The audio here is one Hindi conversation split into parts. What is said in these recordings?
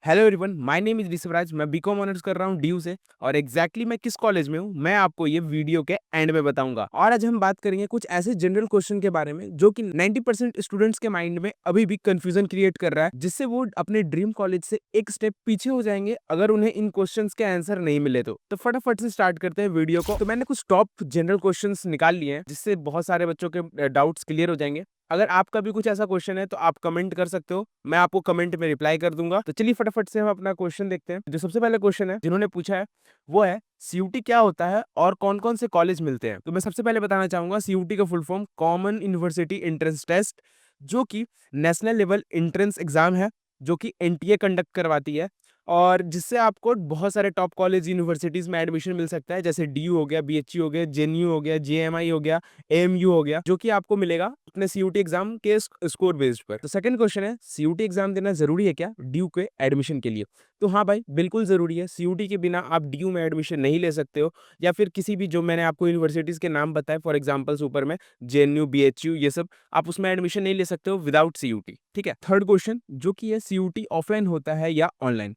Hello everyone, my name is Rishabhraj. मैं बीकॉम ऑनर्स कर रहा हूँ डीयू से और एग्जैक्टली मैं किस कॉलेज में हूँ मैं आपको ये वीडियो के एंड में बताऊंगा। और आज हम बात करेंगे कुछ ऐसे जनरल क्वेश्चन के बारे में जो कि 90% स्टूडेंट्स के माइंड में अभी भी कंफ्यूजन क्रिएट कर रहा है, जिससे वो अपने ड्रीम कॉलेज से एक स्टेप पीछे हो जाएंगे अगर उन्हें इन क्वेश्चंस के आंसर नहीं मिले। तो फटाफट से स्टार्ट करते हैं वीडियो को। तो मैंने कुछ टॉप जनरल क्वेश्चंस निकाल लिए हैं जिससे बहुत सारे बच्चों के डाउट्स क्लियर हो जाएंगे। अगर आपका भी कुछ ऐसा क्वेश्चन है तो आप कमेंट कर सकते हो, मैं आपको कमेंट में रिप्लाई कर दूंगा। तो चलिए फटाफट से हम अपना क्वेश्चन देखते हैं। जो सबसे पहले क्वेश्चन है जिन्होंने पूछा है वो है सीयूटी क्या होता है और कौन कौन से कॉलेज मिलते हैं। तो मैं सबसे पहले बताना चाहूंगा सीयूटी का full form common university entrance test, जो कि नेशनल लेवल एंट्रेंस एग्जाम है जो कि एनटीए कंडक्ट करवाती है और जिससे आपको बहुत सारे टॉप कॉलेज यूनिवर्सिटीज में एडमिशन मिल सकता है, जैसे डीयू हो गया, बीएचयू हो गया, जेएनयू हो गया, जेएमआई हो गया, एएमयू हो गया, जो कि आपको मिलेगा अपने सीयूटी एग्जाम के स्कोर बेस्ड पर। तो सेकंड क्वेश्चन है सीयूटी एग्जाम देना जरूरी है क्या डीयू के एडमिशन के लिए। तो हाँ भाई, बिल्कुल जरूरी है। सीयूटी के बिना आप डीयू में एडमिशन नहीं ले सकते हो, या फिर किसी भी जो मैंने आपको यूनिवर्सिटीज के नाम बताए फॉर एग्जाम्पल्स ऊपर में, जेएनयू, बीएचयू, ये सब आप उसमें एडमिशन नहीं ले सकते हो विदाउट सीयूटी। ठीक है। थर्ड क्वेश्चन जो कि है सीयूटी ऑफलाइन होता है या ऑनलाइन।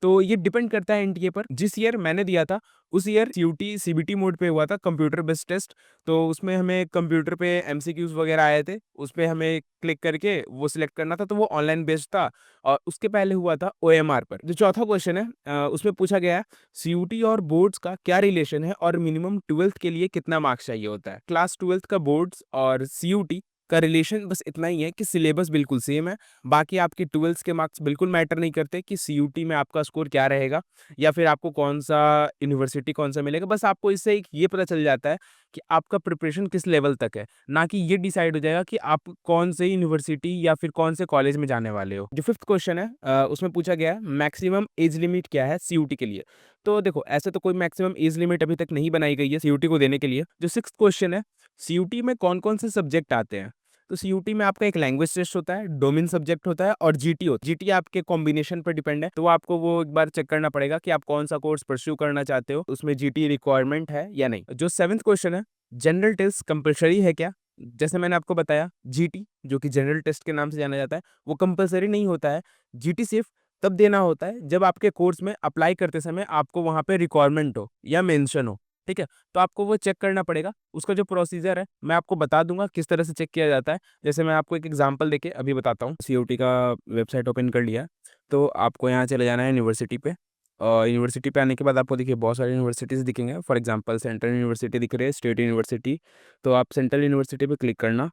तो ये डिपेंड करता है एनटीए पर। जिस ईयर मैंने दिया था उस ईयर सीयूटी सीबीटी मोड पे हुआ था, कंप्यूटर बेस्ड टेस्ट। तो उसमें हमें कंप्यूटर पे एमसीक्यूज वगैरह आए थे, उस पे हमें क्लिक करके वो सिलेक्ट करना था, तो वो ऑनलाइन बेस्ड था। और उसके पहले हुआ था ओएमआर पर। जो चौथा क्वेश्चन है उसमें पूछा गया है सीयूटी और बोर्ड्स का क्या रिलेशन है और मिनिमम ट्वेल्थ के लिए कितना मार्क्स चाहिए होता है। क्लास ट्वेल्थ का बोर्ड्स और सीयूटी का रिलेशन बस इतना ही है कि सिलेबस बिल्कुल सेम है। बाकी आपके ट्वेल्थ के मार्क्स बिल्कुल मैटर नहीं करते कि सीयूटी में आपका स्कोर क्या रहेगा या फिर आपको कौन सा यूनिवर्सिटी कौन सा मिलेगा। बस आपको इससे एक ये पता चल जाता है कि आपका प्रिपरेशन किस लेवल तक है, ना कि ये डिसाइड हो जाएगा कि आप कौन से यूनिवर्सिटी या फिर कौन से कॉलेज में जाने वाले हो। जो फिफ्थ क्वेश्चन है उसमें पूछा गया है मैक्सिमम एज लिमिट क्या है सीयूटी के लिए। तो देखो, ऐसे तो कोई मैक्सिमम एज लिमिट अभी तक नहीं बनाई गई है सीयूटी को देने के लिए। जो सिक्स्थ क्वेश्चन है सीयूटी में कौन कौन से सब्जेक्ट आते हैं। तो सीयूटी में आपका एक लैंग्वेज टेस्ट होता है, डोमेन सब्जेक्ट होता है और जीटी होता है। जीटी आपके कॉम्बिनेशन पर डिपेंड है, तो आपको वो एक बार चेक करना पड़ेगा कि आप कौन सा कोर्स परस्यू करना चाहते हो, उसमें जीटी रिक्वायरमेंट है या नहीं। जो सेवंथ क्वेश्चन है जनरल टेस्ट कंपलसरी है क्या। जैसे मैंने आपको बताया जीटी जो कि जनरल टेस्ट के नाम से जाना जाता है वो कंपलसरी नहीं होता है। जीटी सिर्फ तब देना होता है जब आपके कोर्स में अप्लाई करते समय आपको वहां पे रिक्वायरमेंट हो या मेंशन हो। ठीक है, तो आपको वो चेक करना पड़ेगा। उसका जो प्रोसीजर है मैं आपको बता दूंगा किस तरह से चेक किया जाता है। जैसे मैं आपको एक एग्जांपल देके अभी बताता हूँ। सीयूटी का वेबसाइट ओपन कर लिया है, तो आपको यहाँ चले जाना है यूनिवर्सिटी पे। और यूनिवर्सिटी पे आने के बाद आपको देखिए बहुत सारी यूनिवर्सिटीज़ दिखेंगे। फॉर एग्जांपल सेंट्रल यूनिवर्सिटी दिख रही है, स्टेट यूनिवर्सिटी। तो आप सेंट्रल यूनिवर्सिटी पे क्लिक करना।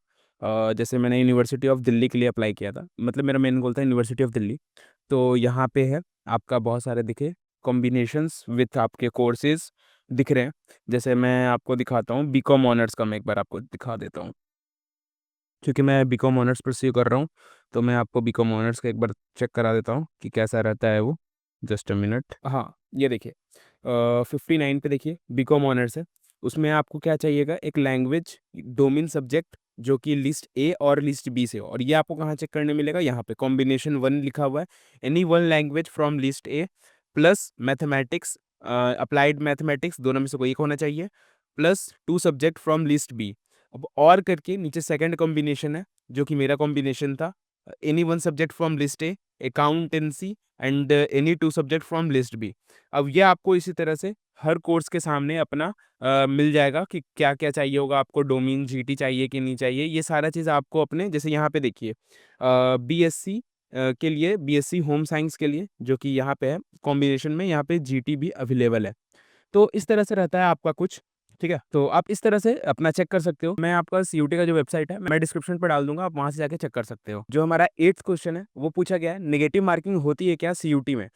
जैसे मैंने यूनिवर्सिटी ऑफ दिल्ली के लिए अप्लाई किया था, मतलब मेरा मेन गोल था यूनिवर्सिटी ऑफ दिल्ली। तो यहाँ पे है आपका बहुत सारे दिखे कॉम्बिनेशंस विथ आपके कोर्सेज दिख रहे हैं। जैसे मैं आपको दिखाता हूँ बीकॉम ऑनर्स का, मैं एक बार आपको दिखा देता हूँ क्योंकि मैं बीकॉम ऑनर्स परस्यू कर रहा हूँ। तो मैं आपको बीकॉम ऑनर्स का एक बार चेक करा देता हूँ कि कैसा रहता है वो। Just a minute. हाँ, ये देखिए 59 पे देखिए बीकॉम ऑनर्स है। उसमें आपको क्या चाहिएगा, एक लैंग्वेज डोमेन सब्जेक्ट जो कि लिस्ट ए और लिस्ट बी से हो। और ये आपको कहाँ चेक करने मिलेगा, यहाँ पे कॉम्बिनेशन वन लिखा हुआ है। Any one language from list A plus mathematics, applied mathematics, दोनों में से कोई एक होना चाहिए, plus two subject from list B. अब और करके नीचे सेकंड कॉम्बिनेशन है जो कि मेरा कॉम्बिनेशन था, any one subject from list A, accountancy and any two subject from list B. अब ये आपको इसी तरह से हर कोर्स के सामने अपना मिल जाएगा कि क्या क्या चाहिए होगा आपको, डोमेन जीटी चाहिए कि नहीं चाहिए। ये सारा चीज़ आपको अपने, जैसे यहाँ पे देखिए बीएससी के लिए, बीएससी होम साइंस के लिए जो कि यहाँ पे है कॉम्बिनेशन में, यहाँ पे जीटी भी अवेलेबल है। तो इस तरह से रहता है आपका कुछ। ठीक है, तो आप इस तरह से अपना चेक कर सकते हो। मैं आपका सीयूटी का जो वेबसाइट है मैं डिस्क्रिप्शन पर डाल दूंगा, आप वहां से जाके चेक कर सकते हो। जो हमारा 8th क्वेश्चन है वो पूछा गया है नेगेटिव मार्किंग होती है क्या सीयूटी में।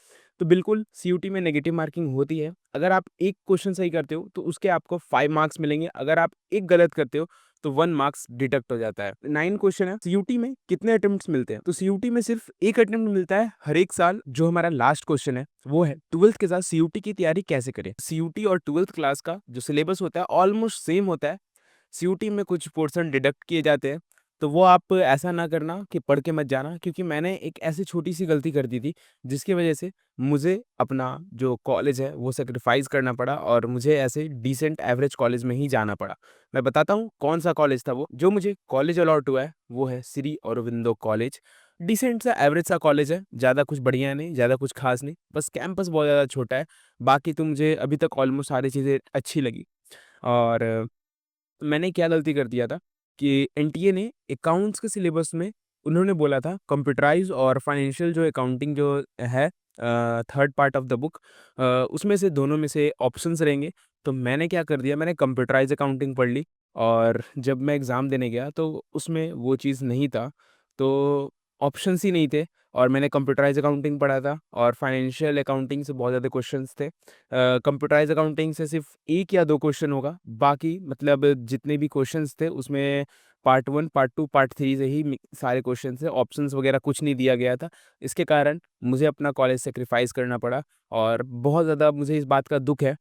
तो बिल्कुल सीयूटी में नेगेटिव मार्किंग होती है। अगर आप एक क्वेश्चन सही करते हो तो उसके आपको 5 मार्क्स मिलेंगे, अगर आप एक गलत करते हो तो 1 मार्क्स डिडक्ट हो जाता है। 9 क्वेश्चन है सीयूटी में कितने अटेम्प्ट्स मिलते हैं। तो सीयूटी में सिर्फ एक अटेम्प्ट मिलता है हर एक साल। जो हमारा लास्ट क्वेश्चन है वो है ट्वेल्थ के साथ सीयूटी की तैयारी कैसे करें। सीयूटी और ट्वेल्थ क्लास का जो सिलेबस होता है ऑलमोस्ट सेम होता है। सीयूटी में कुछ पोर्शन डिडक्ट किए जाते हैं, तो वो आप ऐसा ना करना कि पढ़ के मत जाना, क्योंकि मैंने एक ऐसी छोटी सी गलती कर दी थी जिसकी वजह से मुझे अपना जो कॉलेज है वो सेक्रीफाइस करना पड़ा और मुझे ऐसे डिसेंट एवरेज कॉलेज में ही जाना पड़ा। मैं बताता हूँ कौन सा कॉलेज था वो। जो मुझे कॉलेज अलॉट हुआ है वो है श्री अरबिंदो कॉलेज, डिसेंट सा एवरेज सा कॉलेज है, ज़्यादा कुछ बढ़िया नहीं, ज़्यादा कुछ खास नहीं, बस कैंपस बहुत ज़्यादा छोटा है। बाकी तो मुझे अभी तक ऑलमोस्ट सारी चीज़ें अच्छी लगी। और मैंने क्या गलती कर दिया था कि एनटीए ने अकाउंट्स के सिलेबस में उन्होंने बोला था कंप्यूटराइज और फाइनेंशियल जो अकाउंटिंग जो है third part of the book, उसमें से दोनों में से ऑप्शंस रहेंगे। तो मैंने क्या कर दिया, मैंने कंप्यूटराइज अकाउंटिंग पढ़ ली और जब मैं एग्ज़ाम देने गया तो उसमें वो चीज़ नहीं था, तो ऑप्शंस ही नहीं थे। और मैंने कंप्यूटराइज अकाउंटिंग पढ़ा था और फाइनेंशियल अकाउंटिंग से बहुत ज़्यादा क्वेश्चन्स थे। कंप्यूटराइज़ अकाउंटिंग से सिर्फ़ 1 या 2 क्वेश्चन होगा, बाकी मतलब जितने भी क्वेश्चन्स थे उसमें पार्ट 1, पार्ट 2, पार्ट 3 से ही सारे क्वेश्चन थे, ऑप्शंस वगैरह कुछ नहीं दिया गया था। इसके कारण मुझे अपना कॉलेज सैक्रिफ़ाइस करना पड़ा और बहुत ज़्यादा मुझे इस बात का दुःख है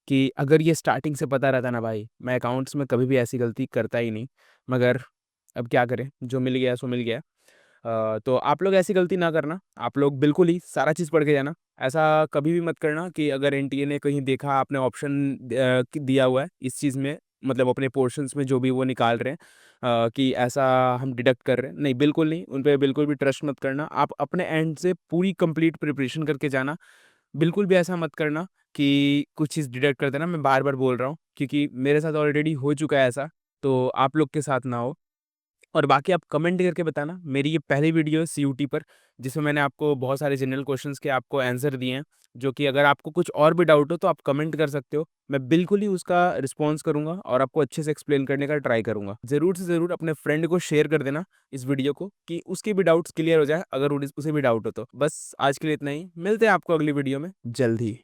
कि अगर ये स्टार्टिंग से पता रहता ना भाई, मैं अकाउंट्स में कभी भी ऐसी गलती करता ही नहीं। मगर अब क्या करें, जो मिल गया सो मिल गया। तो आप लोग ऐसी गलती ना करना, आप लोग बिल्कुल ही सारा चीज़ पढ़ के जाना। ऐसा कभी भी मत करना कि अगर एनटीए ने कहीं देखा आपने ऑप्शन कि दिया हुआ है इस चीज़ में, मतलब अपने पोर्शंस में जो भी वो निकाल रहे हैं, कि ऐसा हम डिडक्ट कर रहे हैं। नहीं, बिल्कुल नहीं, उन पे बिल्कुल भी ट्रस्ट मत करना। आप अपने एंड से पूरी कंप्लीट प्रिपरेशन करके जाना। बिल्कुल भी ऐसा मत करना कि कुछ चीज़ डिडक्ट कर देना। मैं बार-बार बोल रहा हूँ क्योंकि मेरे साथ ऑलरेडी हो चुका है ऐसा, तो आप लोग के साथ ना हो। और बाकी आप कमेंट करके बताना। मेरी ये पहली वीडियो है सीयूटी पर, जिसमें मैंने आपको बहुत सारे जनरल क्वेश्चंस के आपको आंसर दिए हैं, जो कि अगर आपको कुछ और भी डाउट हो तो आप कमेंट कर सकते हो। मैं बिल्कुल ही उसका रिस्पॉन्स करूँगा और आपको अच्छे से एक्सप्लेन करने का ट्राई करूँगा। ज़रूर से ज़रूर अपने फ्रेंड को शेयर कर देना इस वीडियो को कि उसके भी डाउट्स क्लियर हो जाए, अगर उन्हें उसे भी डाउट हो तो। बस आज के लिए इतना ही। मिलते हैं आपको अगली वीडियो में जल्द ही।